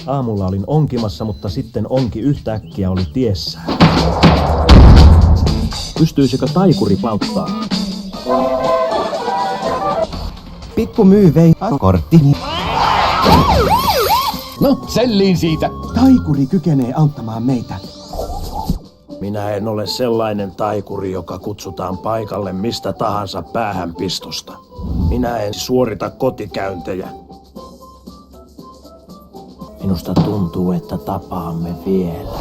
Aamulla olin onkimassa, mutta sitten onki yhtäkkiä oli tiessä. Pystyisikö taikuri pauttaa? Pikku myy vei korttini. No, selliin siitä. Taikuri kykenee auttamaan meitä. Minä en ole sellainen taikuri, joka kutsutaan paikalle mistä tahansa päähänpistosta. Minä en suorita kotikäyntejä. Minusta tuntuu, että tapaamme vielä.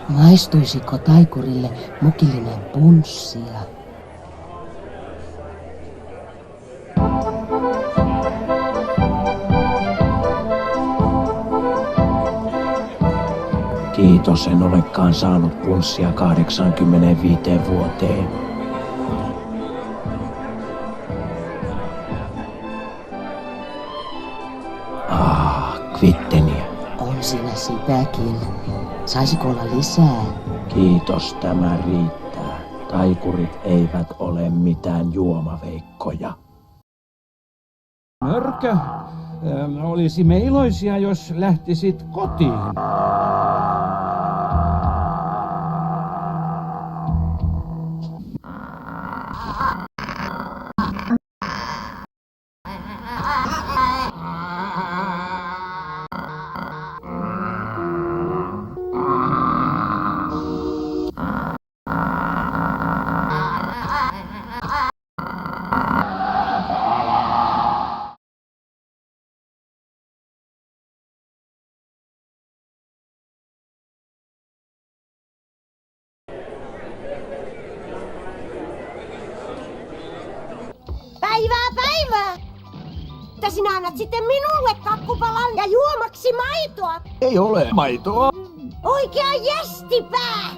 Maistuisiko taikurille mukillinen punssia? Kiitos, en olekaan saanut punssia 85 vuoteen. Kvitteniä. On siinä sitäkin. Saisiko olla lisää? Kiitos, tämä riittää. Taikurit eivät ole mitään juomaveikkoja. Mörkö, olisimme iloisia, jos lähtisit kotiin. Päivää! Että sinä annat sitten minulle kakkupalan ja juomaksi maitoa. Ei ole maitoa. Oikea jästipää!